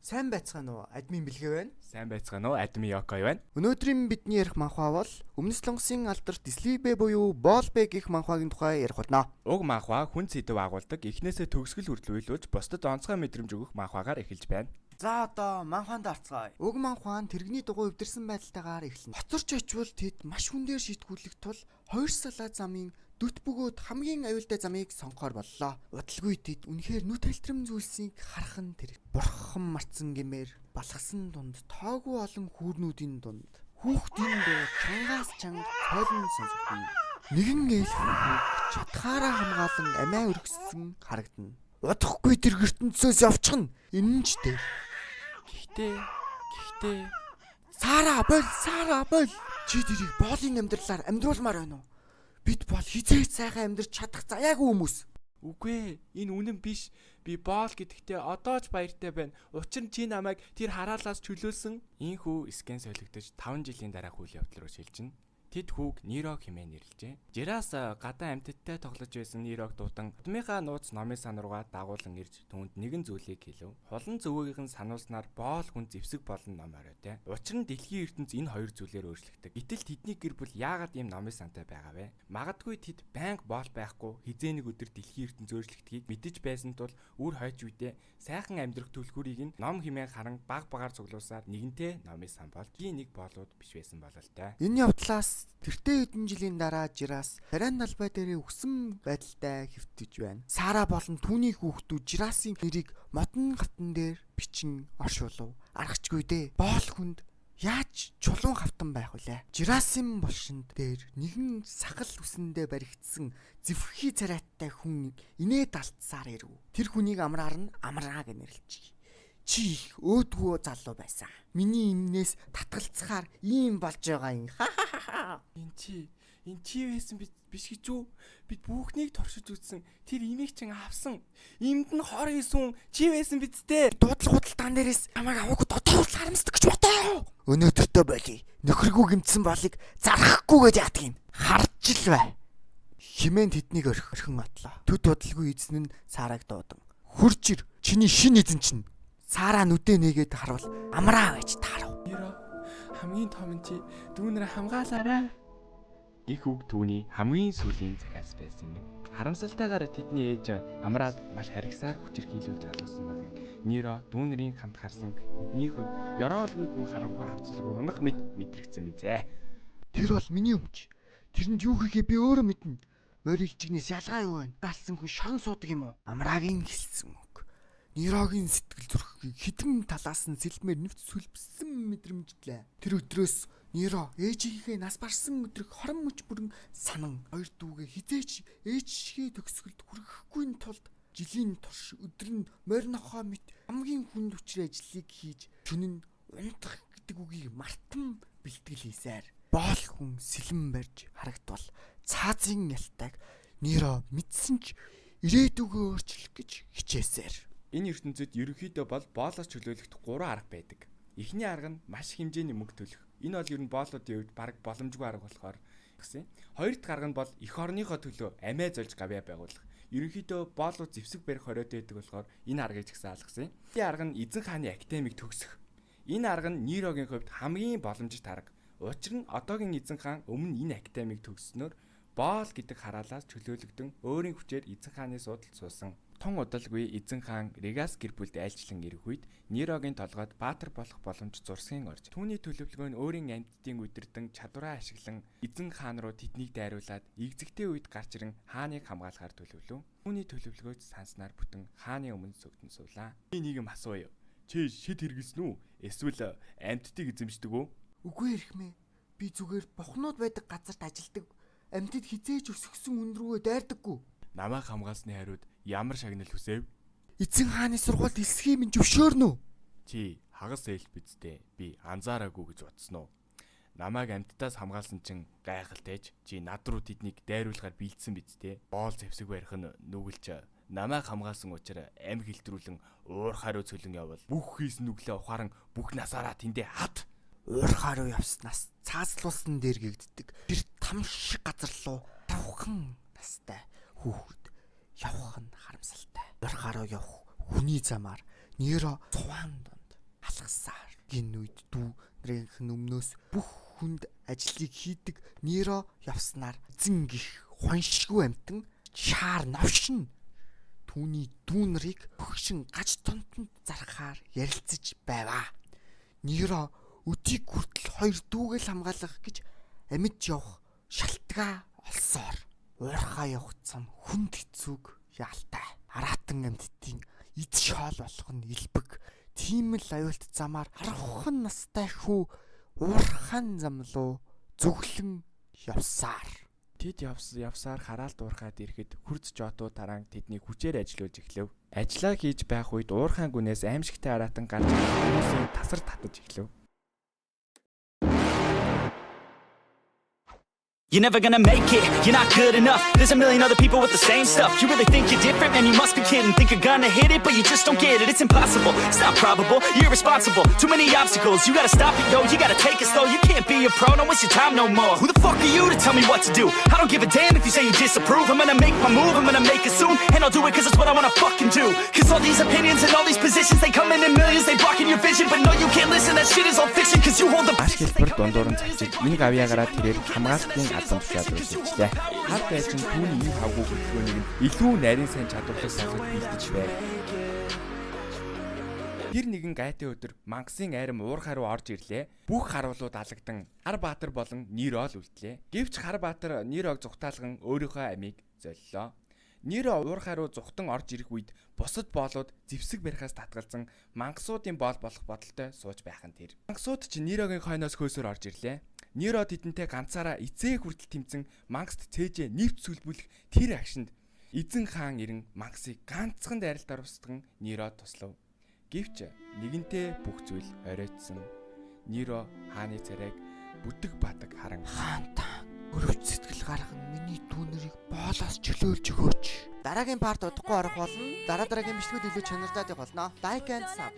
Сайн байцгаана уу? Админ бэлгээ байна. Сайн байцгаана уу? Админ Йокой байна. Өнөөдрийн бидний ярих манхва бол Өмнөс Лонгосын алдарт Слибэ буюу Боолбэ гэх манхвагийн тухай ярих болно. Уг манхва хүн сэдв агуулдаг, эхнээсээ төгсгөл хүртэл үйлүүлж, бусдад онцгой мэдрэмж өгөх манхвагаар эхэлж байна. За одоо манхваанд арцгаая. Уг манхва нь тэрэгний дугуй өвдөрсөн байдалтайгаар эхэлнэ. Хоцорч очвол тэд маш хүн дээр шийтгүүлэх тул 2 салаа замын дүт бөгөөд хамгийн аюултай замыг сонгохоор боллоо. Удалгүй тэд үнэхээр нүд хэлтрэм зүйлсийг харах нь тэр. Бурхан марцсан гэмээр балгасан дунд тоогүй олон хүүрнүүдийн дунд хүүхдийн дуу чангаас чанга цойлон сонсогдно. Нэгэн ээл хүүг чатгаараа хамгаалan амиа өргөссөн харагдана. Удахгүй тэр ертөнцөөс явчихна. Энэ нь ч дээ. Гэхдээ Сара бол чи тэрийг боолын амьдралаар амьдруулмаар байна уу? Бид бол хизээч сайхан амьдрч чадах заяагүй хүмүүс. үгүй энэ үнэн биш. Би боол гэдэгтээ одоо ч баяртай байна. Учир нь чи намайг тэр хараалаас чөлөөлсөн. Ийхүү скэн солигдож 5 жилийн дараа үйл явдал руу шилжинэ. Тэд хүүг Ниро хэмээн нэрлэжээ. Жирас гадаа амьтадтай тоглож байсан Нирог дуудан удмынхаа нууц номын сан руугаа дагуулan ирж түүнд нэгэн зүйлийг хэлв. Хулан зөвөөгийнхэн сануулснаар боол хүн зэвсэг болон ном оройтой. Учир нь дэлхийн ертөнц энэ хоёр зүйлээр өөрчлөгдөг. Гэтэл тэдний гэр бүл яагаад ийм номын сантай байгаа вэ? Магадгүй тэд банк боол байхгүй хизээ нэг өдөр дэлхийн ертөнц өөрчлөгдөхийг мэдэж байсан тул үр хойч үедээ сайхан амьдрах түлхүүрийг нь ном хэмээн харан багаар цуглуулсаар нэгэнтээ номын сан болж нэг боолууд биш байсан бололтой. Энэ явдлаас тэртээ хэдэн жилийн дараа Жирас Харин талбай дээр өгсөн байдалтай хэвтэж байна. Сара болон түүний хүүхдүүд Жирасын нэрийг модон гавтан дээр бичин оршуулв. Аргачгүй дээ. Боол хүнд яаж чулуун хавтан байх вүлээ? Жирасын булшинд дээр нэгэн сахал үсэндээ баригдсан зэвхий царайтай хүн инээд алдсаар ирв. Тэр хүнийг амраар нь амрааг нэрлэжээ. Чи их өөдгөө залуу байсан. Миний эмнээс татгалцахаар ийм болж байгаа юм. Энэ чи байсан биш гэж үү? Бид бүхнийг торшиж үзсэн. Тэр имийг чин авсан. Имд нь хор хийсэн чи байсан биз дээ. Дуудлага худалдаан дээрээс намайг авах дотор харамсдаг гэж бодоо. Өнөөдөртөө болий. Нөхөргүй гимтсэн болыг зарахгүйгээд яадаг юм. Харж л бай. Химэн тэднийг орхин отлоо. Төд удалгүй эзэн нь Сараг дуудан. Хурж ир. Чиний шин эзэн чинь. Сара нүдэ нэгээд харвал амраа байж таарав. Ниро хамгийн том нь чи дүүнэр хамгаалаарай. Их үг түүний хамгийн сүүлийн цагаас байсан юм. Харамсалтайгаар тэдний ээж амраад маш харгасаар хүчирхийлүүлж залуусан баг. Ниро дүүнэрийн хамт харсан нэг ёроолгүй харанхуй хавцлаг унах мэдрэгцэн бизээ. Тэр бол миний өмч. Тэрэнд юу хийхээ би өөрөө мэднэ. Морилжигнээс ялгаа юу вэ? Галсан хүн шорон суудаг юм уу? Амраагийн хэлсэн үг. Нирогийн сэтгэл зүрхийг хитэн талаас нь сэлмээр нэвт сүлбсэн мэдрэмжлээ. Тэр өдрөөс Ниро ээжийнхээ нас барсан өдрийг хорон мөч бүрэн санан хоёр дүүгээ хизээч ээжшгээ төгсгөлд хүрэхгүй тулд жилийн турш өдөр нь моринохоо мэт хамгийн хүнд хүчээр ажлыг хийж шөнө нь унтах гэдэг үгийг мартан бэлтгэл хийсээр боол хүн сэлэн барьж харагдвал цаазын ялтайг Ниро мэдсэн ч ирээдүгөө өөрчлөх гэж хичээсээр. Энэ ертөнцид ерөнхийдөө бол боолоос чөлөөлөх 3 арга байдаг. Эхний арга нь маш хэмжээний мөнгө төлөх. Энэ бол ер нь боолуудын үед бараг боломжгүй арга болохоор гэсэн. Хоёр дахь арга нь бол эх орныхоо төлөө амиа зольж гавьяа байгуулах. Ерөнхийдөө боолууд зэвсэг барих хориотой байдаг болохоор энэ аргыг ч гэсэн алгасан. Энэ арга нь эзэн хааны академиг төгсөх. Энэ арга нь Нирогийн хувьд хамгийн боломжит арга. Учир нь одоогийн эзэн хаан өмнө энэ академиг төгссөнөөр боол гэдэг хараалаас чөлөөлөгдөн өөрийн хүчээр эзэн хааны суудалд суусан. Тун удалгүй эзэн хаан Регас гэр бүлд айлчлан ирэх үед Нирогийн толгойд баатар болох боломж зурсхийн орж. Түүний төлөвлөгөө нь өөрийн амьтдын үдирдэн чадвараа ашиглан эзэн хаан руу тэднийг дайруулад игзэгтэй үед гарч ирэн хааныг хамгаалахаар төлөвлөв. Түүний төлөвлөгөөд санснаар бүтэн хааны өмнө сүгдэн суулаа. Би нэг юм асууя. Чи шид хэрэгэлсэн үү? Эсвэл амьтдыг эзэмшдэг үү? Үгүй эрхмээ. Би зүгээр бухнууд байдаг газарт ажилдаг. Амьтад хизээж өсгсөн үн рүүгээ дайрдаггүй. Намайг хамгаалсны хариуд ямар шагнал хүсэв? Эзэн хааны сургуульд элсхийн минь зөвшөөрнө үү? Чи хагас ээлж бидтэй. Би анзаараагүй гэж бодсон уу? Намайг амьтдаас хамгаалсан чин гайхалтайж чи над руу тэднийг дайруулахаар бэлдсэн бидтэй. Боол зэвсэг барих нь нүгэлж намайг хамгаалсан учраас ам хилтрүүлэн уурхааруу цөлөн явбал бүх хийсэн нүглээ ухааран бүх насаараа тэндээ хат. Уурхааруу явснаас цаазлуулсан дээр гэгддэг. Тэр там шиг газар руу тавхан настай хүүхэд явах нь харамсалтай. Уурхааруу явах хүний замаар Ниро цуван донд гаргасаар. Гин үед дүү нарын өмнөөс бүх хүнд ажлыг хийдэг Ниро явснаар эзэн гих хоншгүй амтан шаар новшин түүний дүү нарыг хөгшин гач тунтанд зархаар ярилцаж байваа. Ниро өдийг хүртэл хоёр дүүгээл хамгаалах гэж амьд явах шалтгаа олсоор уурхаа явах зам хүнд хэцүүг яалтай. Аратан амьтдын эд шоол болох нь илбэг. Тийм л аюулт замаар харахын настай хүү уурхаан зам руу зүглэн явсаар. Тэд явсаар хараалт уурхаад ирэхэд хурц жотуу тараан тэднийг хүчээр ажилуулж эхлэв. Ажлаа хийж байх үед уурхаан гүнээс аимшигтай аратан гарч хүмүүсийн тасар татаж эхлэв. You're never gonna make it, you're not good enough. There's a million other people with the same stuff. You really think you're different, man, you must be kidding. Think you're gonna hit it, but you just don't get it. It's impossible, it's not probable, you're irresponsible. Too many obstacles, you gotta stop it, yo. You gotta take it slow, you can't be a pro, don't waste your time no more. Who the fuck are you to tell me what to do? I don't give a damn if you say you disapprove. I'm gonna make my move, I'm gonna make it soon. And I'll do it cause it's what I wanna fucking do. Cause all these opinions and all these positions, they come in millions, they blocking your vision. But no, you can't listen, that shit is all fiction. Cause you hold the Аш хэлбэр дундуур нь цавчиж энийг авьяагараа тэрээр хамгаалтын албан тушаал үүсгэжээ. Хар байсан түүний энэ хавгүй хөдөлгөөнийг нь илүү нарийн сайн чадварлаг салгаж бэлдэж байв. Тэр нэгэн гайтын өдөр мангасын айрам уурхай руу орж ирлээ. Бүх харуулууд алагдан Хар Баатар болон Ниро л үлдлээ. Гэвч Хар Баатар Нирог зүхтаалган өөрийнхөө амийг золлоо. Ниро уурхай руу зүхтан орж ирэх үед бусад боолууд зэвсэг барихаас татгалзан мангасуудын боол болох бодолтой сууж байх нь тэр. Мангасууд ч Нирогийн хойноос хөөсөөр орж ирлээ. Ниро тэдэнтэй ганцаараа эцээ хүртэл тэмцэн мангаст цээжээ нэвт сүлбүүлэх тэр агшинд эзэн хаан ирэн мангасыг ганцхан дайралтаар устган Ниро туслав. Гэвч нэгэнтээ бүх зүйл оройтсон. Ниро хааны царайг бүтэг батаг харан Хаантаа өрөвч сэтгэл гарган миний дүүнэрийг боолоос чөлөөлж өгөөч. Дараагийн парт удахгүй орох болно. Дараагийн бичлэгүүд илүү чанартай явах болно. Like and sub.